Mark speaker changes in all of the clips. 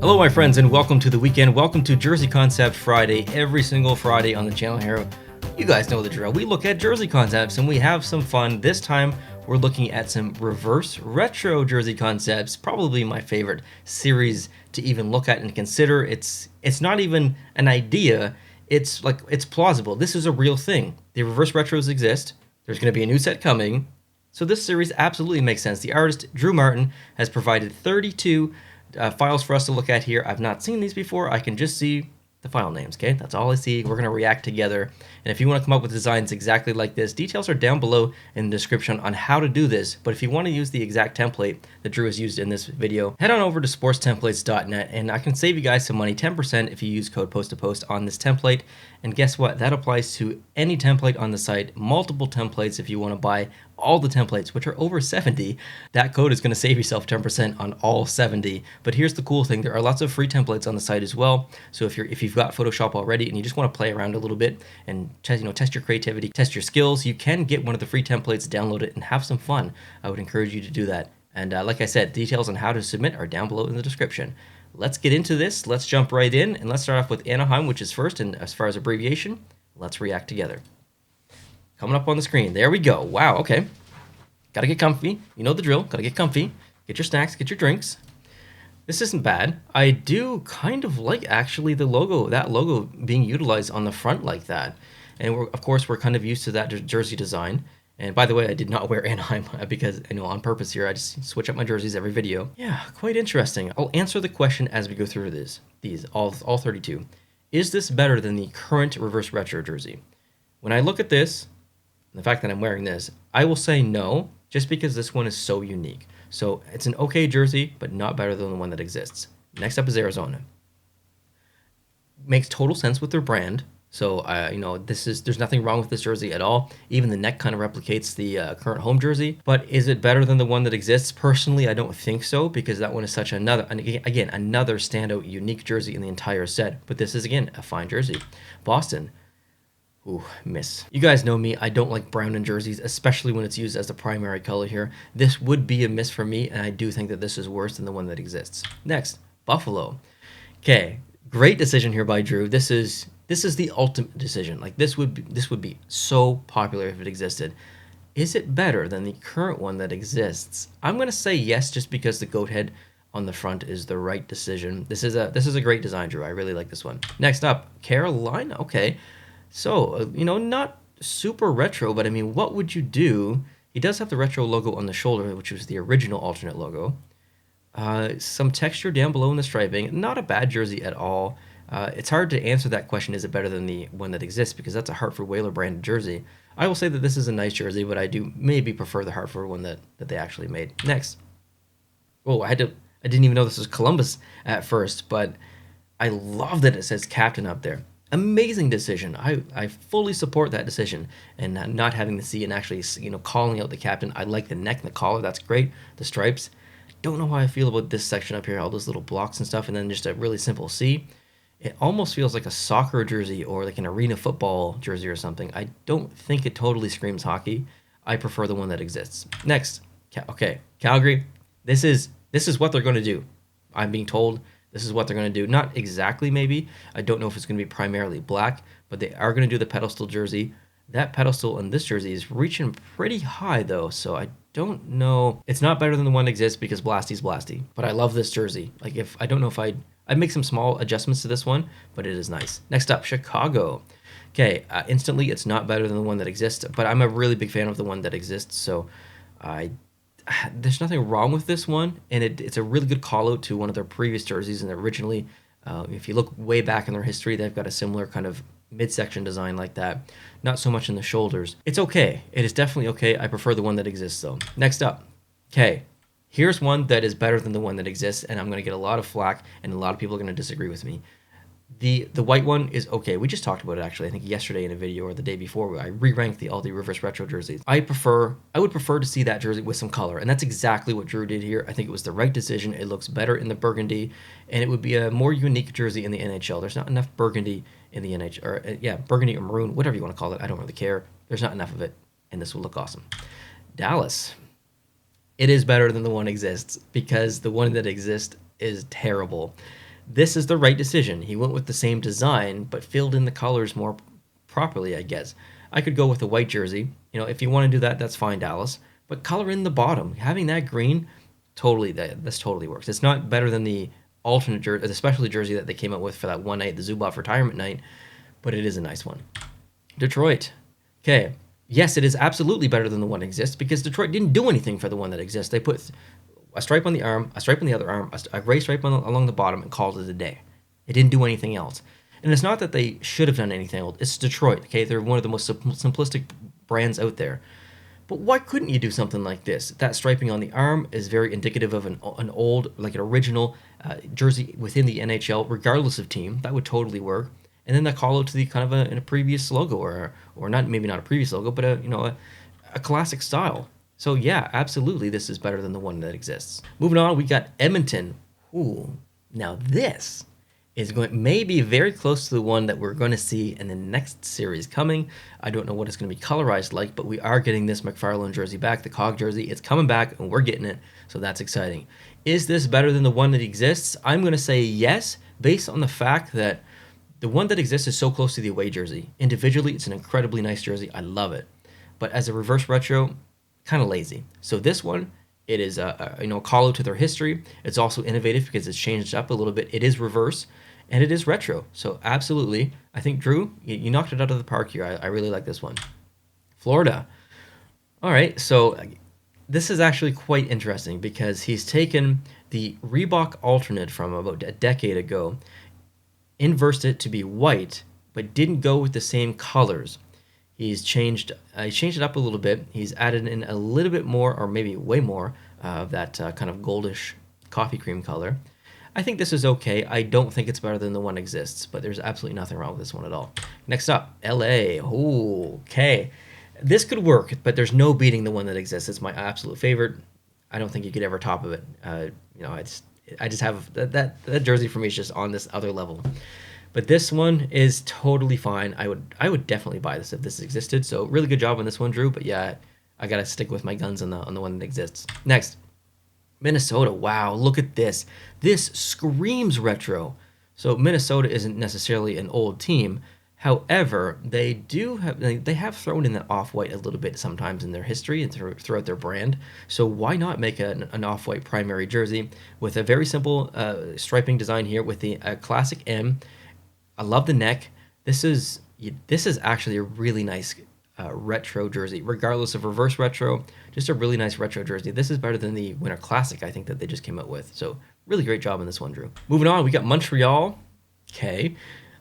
Speaker 1: Hello my friends and welcome to the weekend. Welcome to Jersey Concept Friday. Every single Friday on the channel here, you guys know the drill. We look at jersey concepts and we have some fun. This time we're looking at some reverse retro jersey concepts. Probably my favorite series to even look at and consider. It's not even an idea. It's plausible. This is a real thing. The reverse retros exist. There's going to be a new set coming. So this series absolutely makes sense. The artist Drew Martin has provided 32 files for us to look at here. I've not seen these before. I can just see the file names, okay? That's all I see. We're going to react together. And if you want to come up with designs exactly like this, details are down below in the description on how to do this. But if you want to use the exact template that Drew has used in this video, head on over to sportstemplates.net and I can save you guys some money, 10% if you use code post-to-post on this template. And guess what? That applies to any template on the site, multiple templates if you want to buy all the templates, which are over 70. That code is going to save yourself 10% on all 70. But here's the cool thing. There are lots of free templates on the site as well. So if you've got Photoshop already and you just want to play around a little bit and test your creativity, test your skills, you can get one of the free templates, download it, and have some fun. I would encourage you to do that. And like I said, details on how to submit are down below in the description. Let's get into this. Let's jump right in, and let's start off with Anaheim, which is first. And as far as abbreviation, let's react together. Coming up on the screen. There we go. Wow, okay. Gotta get comfy. You know the drill. Gotta get comfy. Get your snacks, get your drinks. This isn't bad. I do kind of like, actually, the logo, that logo being utilized on the front like that. And of course, we're kind of used to that jersey design. And by the way, I did not wear Anaheim because, on purpose here, I just switch up my jerseys every video. Yeah, quite interesting. I'll answer the question as we go through these, all 32. Is this better than the current reverse retro jersey? When I look at this, the fact that I'm wearing this, I will say no, just because this one is so unique. So it's an okay jersey, but not better than the one that exists. Next up is Arizona. Makes total sense with their brand. So, there's nothing wrong with this jersey at all. Even the neck kind of replicates the current home jersey. But is it better than the one that exists? Personally, I don't think so, because that one is such another standout, unique jersey in the entire set. But this is, again, a fine jersey. Boston. Ooh, miss. You guys know me. I don't like brown in jerseys, especially when it's used as the primary color here. This would be a miss for me, and I do think that this is worse than the one that exists. Next, Buffalo. Okay, great decision here by Drew. This is the ultimate decision. Like, this would be so popular if it existed. Is it better than the current one that exists? I'm gonna say yes, just because the goat head on the front is the right decision. This is a great design, Drew. I really like this one. Next up, Carolina. Okay, so not super retro, but I mean, what would you do? He does have the retro logo on the shoulder, which was the original alternate logo. Some texture down below in the striping. Not a bad jersey at all. It's hard to answer that question, is it better than the one that exists, because that's a Hartford Whaler branded jersey. I will say that this is a nice jersey, but I do maybe prefer the Hartford one that they actually made. Next. Oh, I didn't even know this was Columbus at first, but I love that it says captain up there. Amazing decision. I fully support that decision, and not having the C and actually calling out the captain. I like the neck and the collar. That's great. The stripes. Don't know how I feel about this section up here, all those little blocks and stuff, and then just a really simple C. It almost feels like a soccer jersey or like an arena football jersey or something. I don't think it totally screams hockey. I prefer the one that exists. Next, okay, Calgary. This is what they're going to do. I'm being told this is what they're going to do. Not exactly, maybe. I don't know if it's going to be primarily black, but they are going to do the pedestal jersey. That pedestal in this jersey is reaching pretty high, though, so I don't know. It's not better than the one that exists because Blasty's Blasty, but I love this jersey. Like, I don't know if I'd make some small adjustments to this one, but it is nice. Next up, Chicago. Okay, instantly, it's not better than the one that exists, but I'm a really big fan of the one that exists, so there's nothing wrong with this one, and it's a really good call-out to one of their previous jerseys, and originally, if you look way back in their history, they've got a similar kind of midsection design like that. Not so much in the shoulders. It's okay. It is definitely okay. I prefer the one that exists, though. Next up, okay. Here's one that is better than the one that exists, and I'm going to get a lot of flack, and a lot of people are going to disagree with me. The white one is okay. We just talked about it, actually, I think yesterday in a video or the day before, where I re-ranked all the reverse retro jerseys. I would prefer to see that jersey with some color, and that's exactly what Drew did here. I think it was the right decision. It looks better in the burgundy, and it would be a more unique jersey in the NHL. There's not enough burgundy in the NHL, or burgundy or maroon, whatever you want to call it. I don't really care. There's not enough of it, and this will look awesome. Dallas. It is better than the one exists, because the one that exists is terrible. This is the right decision. He went with the same design, but filled in the colors more properly, I guess. I could go with a white jersey. If you want to do that, that's fine, Dallas. But color in the bottom. Having that green, totally, this totally works. It's not better than the alternate jersey, the specialty jersey that they came up with for that one night, the Zubov retirement night, but it is a nice one. Detroit. Okay. Yes, it is absolutely better than the one that exists because Detroit didn't do anything for the one that exists. They put a stripe on the arm, a stripe on the other arm, a gray stripe along the bottom, and called it a day. It didn't do anything else. And it's not that they should have done anything else. It's Detroit, okay? They're one of the most simplistic brands out there. But why couldn't you do something like this? That striping on the arm is very indicative of an old, like an original jersey within the NHL, regardless of team. That would totally work. And then that call out to the kind of in a previous logo, or not, maybe not a previous logo, but a classic style. So yeah, absolutely, this is better than the one that exists. Moving on, we got Edmonton. Ooh, now this is maybe very close to the one that we're going to see in the next series coming. I don't know what it's going to be colorized like, but we are getting this McFarland jersey back, the Cog jersey. It's coming back, and we're getting it, so that's exciting. Is this better than the one that exists? I'm going to say yes, based on the fact that the one that exists is so close to the away jersey. Individually, it's an incredibly nice jersey. I love it. But as a reverse retro, kind of lazy. So this one, it is a call out to their history. It's also innovative because it's changed up a little bit. It is reverse, and it is retro. So absolutely, I think, Drew, you knocked it out of the park here. I really like this one. Florida. All right, so this is actually quite interesting because he's taken the Reebok alternate from about a decade ago, inversed it to be white, but didn't go with the same colors. He's changed it up a little bit. He's added in a little bit more, or maybe way more, of that kind of goldish coffee cream color. I think this is okay. I don't think it's better than the one that exists, but there's absolutely nothing wrong with this one at all. Next up, LA. Ooh, okay. This could work, but there's no beating the one that exists. It's my absolute favorite. I don't think you could ever top of it. I just have that jersey for me is just on this other level. But this one is totally fine. I would definitely buy this if this existed. So really good job on this one, Drew. But yeah, I gotta stick with my guns on the one that exists. Next, Minnesota. Wow, look at this. This screams retro. So Minnesota isn't necessarily an old team. However, they have thrown in that off-white a little bit sometimes in their history and throughout their brand. So why not make an off-white primary jersey with a very simple striping design here with the classic M. I love the neck. This is actually a really nice retro jersey, regardless of reverse retro. Just a really nice retro jersey. This is better than the Winter Classic, I think, that they just came out with. So really great job on this one, Drew. Moving on, we got Montreal. Okay.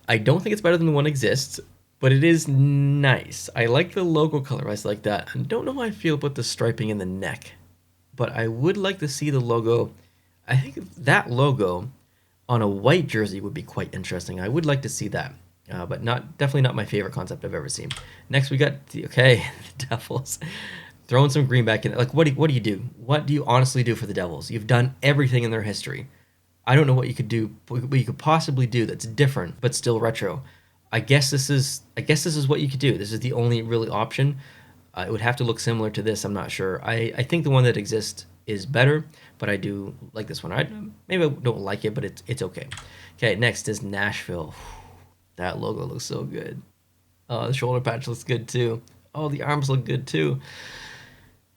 Speaker 1: I don't think it's better than the one that exists, but it is nice. I like the logo colorized like that. I don't know how I feel about the striping in the neck, but I would like to see the logo. I think that logo on a white jersey would be quite interesting. I would like to see that, but definitely not my favorite concept I've ever seen. Next, we got the Devils. Throwing some green back in. Like, what do you do? What do you honestly do for the Devils? You've done everything in their history. I don't know what you could do, what you could possibly do that's different but still retro. I guess this is what you could do. This is the only really option. It would have to look similar to this. I'm not sure. I think the one that exists is better, but I do like this one. Maybe I don't like it, but it's okay. Okay, next is Nashville. That logo looks so good. The shoulder patch looks good too. Oh, the arms look good too.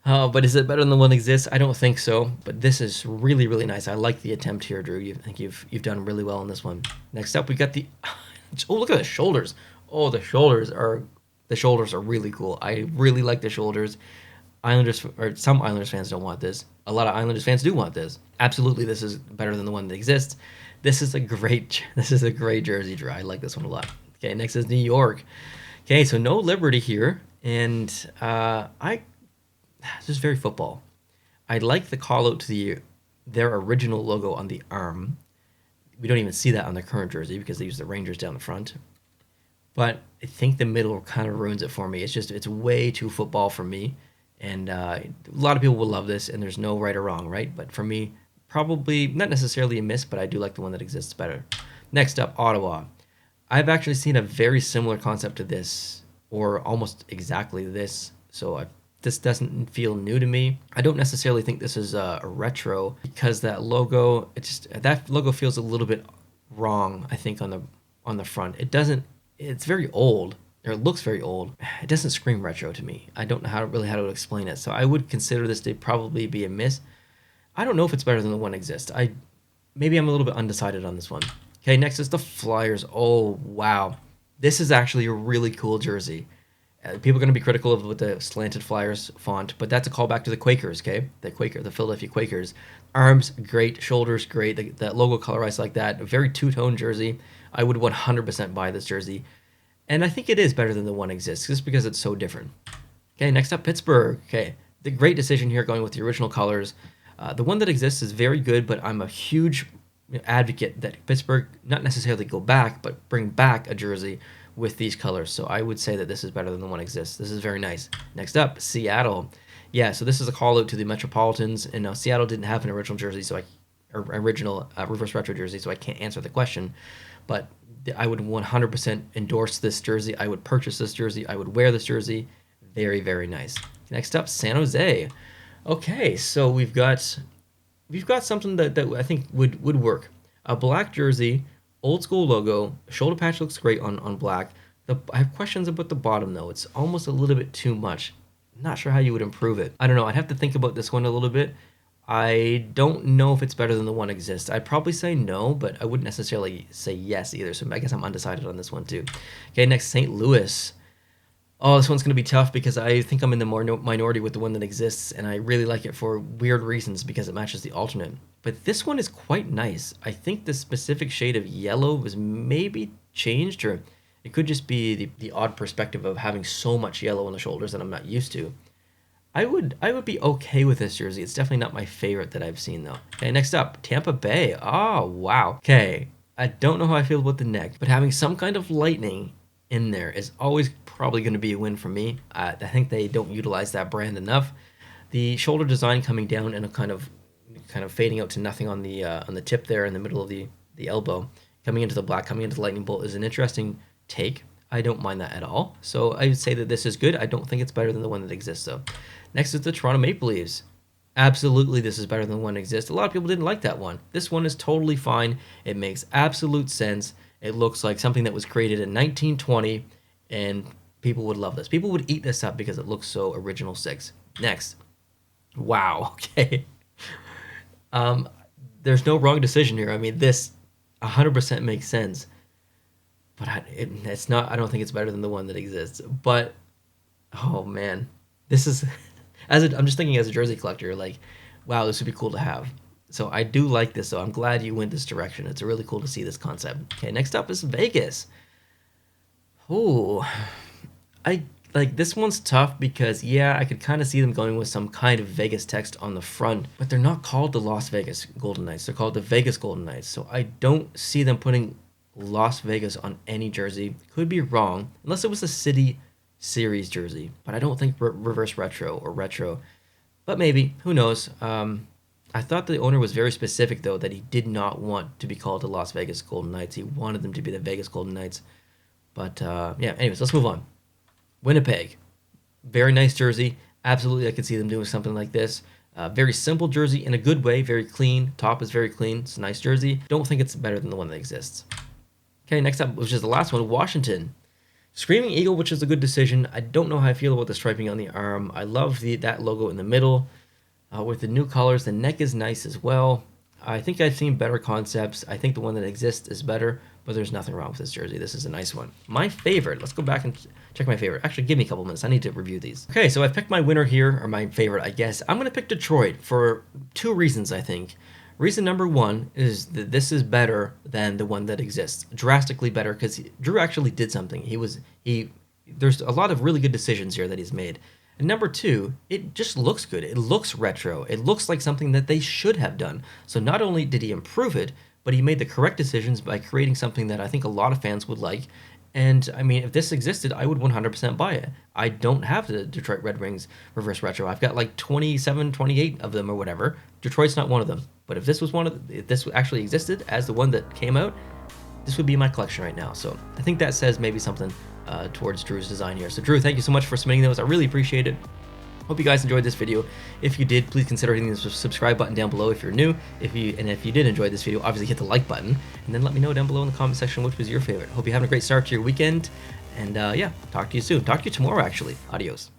Speaker 1: But is it better than the one that exists? I don't think so. But this is really, really nice. I like the attempt here, Drew. I think you've done really well on this one. Next up, we got the. Oh, look at the shoulders. Oh, the shoulders are really cool. I really like the shoulders. Some Islanders fans don't want this. A lot of Islanders fans do want this. Absolutely, this is better than the one that exists. This is a great jersey, Drew. I like this one a lot. Okay, next is New York. Okay, so no Liberty here, and this is very football. I like the call out to their original logo on the arm. We don't even see that on the current jersey because they use the Rangers down the front. But I think the middle kind of ruins it for me. It's way too football for me. And a lot of people will love this, and there's no right or wrong, right? But for me, probably not necessarily a miss, but I do like the one that exists better. Next up, Ottawa. I've actually seen a very similar concept to this, or almost exactly this. So this doesn't feel new to me. I don't necessarily think this is a retro because that logo feels a little bit wrong, I think, on the front. It doesn't. It's very old. Or it looks very old. It doesn't scream retro to me. I don't know how to explain it. So I would consider this to probably be a miss. I don't know if it's better than the one that exists. Maybe I'm a little bit undecided on this one. Okay, next is the Flyers. Oh wow, this is actually a really cool jersey. People are going to be critical of with the slanted Flyers font, but that's a callback to the Quakers. Okay, the Philadelphia Quakers. Arms great, shoulders great. That logo colorized like that. A very two-tone jersey. I would 100% buy this jersey. And I think it is better than the one exists, just because it's so different. Okay, next up, Pittsburgh. Okay, the great decision here going with the original colors. The one that exists is very good, but I'm a huge advocate that Pittsburgh not necessarily go back, but bring back a jersey with these colors. So I would say that this is better than the one that exists. This is very nice. Next up, Seattle. Yeah, so this is a call out to the Metropolitans, and now Seattle didn't have an original jersey, original reverse retro jersey, so I can't answer the question. But I would 100% endorse this jersey. I would purchase this jersey. I would wear this jersey. Very, very nice. Next up, San Jose. Okay, so we've got something that I think would work. A black jersey, old school logo. Shoulder patch looks great on black. I have questions about the bottom though. It's almost a little bit too much. Not sure how you would improve it. I don't know. I'd have to think about this one a little bit. I don't know if it's better than the one exists. I'd probably say no, but I wouldn't necessarily say yes either. So I guess I'm undecided on this one too. Okay, next, St. Louis. Oh, this one's going to be tough because I think I'm in the minority with the one that exists, and I really like it for weird reasons because it matches the alternate. But this one is quite nice. I think the specific shade of yellow was maybe changed, or it could just be the odd perspective of having so much yellow on the shoulders that I'm not used to. I would be okay with this jersey. It's definitely not my favorite that I've seen though. Okay, next up, Tampa Bay. Oh, wow. Okay, I don't know how I feel about the neck, but having some kind of lightning in there is always probably going to be a win for me. I think they don't utilize that brand enough. The shoulder design coming down and a kind of fading out to nothing on the tip there in the middle of the elbow, coming into the black, coming into the lightning bolt is an interesting take. I don't mind that at all. So I would say that this is good. I don't think it's better than the one that exists though. Next is the Toronto Maple Leafs. Absolutely, this is better than the one that exists. A lot of people didn't like that one. This one is totally fine. It makes absolute sense. It looks like something that was created in 1920, and people would love this. People would eat this up because it looks so original 6. Next. Wow, okay. There's no wrong decision here. I mean, this 100% makes sense. But it's not. I don't think it's better than the one that exists. But, oh man. This is... I'm just thinking as a jersey collector, like, wow, this would be cool to have. So I do like this, so I'm glad you went this direction. It's really cool to see this concept. Okay, next up is Vegas. Ooh, this one's tough because, yeah, I could kind of see them going with some kind of Vegas text on the front, but they're not called the Las Vegas Golden Knights. They're called the Vegas Golden Knights. So I don't see them putting Las Vegas on any jersey. Could be wrong, unless it was a City Series jersey, but I don't think reverse retro or retro, but maybe, who knows. I thought the owner was very specific though that he did not want to be called the Las Vegas Golden Knights. He wanted them to be the Vegas Golden Knights. But yeah, anyways, let's move on. Winnipeg, very nice jersey. Absolutely, I could see them doing something like this. Very simple jersey in a good way, very clean. Top is very clean. It's a nice jersey. Don't think it's better than the one that exists. Okay, next up, which is the last one, Washington. Screaming Eagle, which is a good decision. I don't know how I feel about the striping on the arm. I love that logo in the middle. With the new colors, the neck is nice as well. I think I've seen better concepts. I think the one that exists is better, but there's nothing wrong with this jersey. This is a nice one. My favorite, let's go back and check my favorite. Actually, give me a couple minutes. I need to review these. Okay, so I've picked my winner here, or my favorite, I guess. I'm going to pick Detroit for 2 reasons, I think. Reason number 1 is that this is better than the one that exists. Drastically better, because Drew actually did something. There's a lot of really good decisions here that he's made. And number 2, it just looks good. It looks retro. It looks like something that they should have done. So not only did he improve it, but he made the correct decisions by creating something that I think a lot of fans would like. And I mean, if this existed, I would 100% buy it. I don't have the Detroit Red Wings reverse retro. I've got like 27, 28 of them or whatever. Detroit's not one of them. But if this actually existed as the one that came out, this would be my collection right now. So I think that says maybe something towards Drew's design here. So Drew, thank you so much for submitting those. I really appreciate it. Hope you guys enjoyed this video. If you did, please consider hitting the subscribe button down below if you're new. If you did enjoy this video, obviously hit the like button, and then let me know down below in the comment section which was your favorite. Hope you're having a great start to your weekend, and yeah, talk to you soon. Talk to you tomorrow, actually. Adios.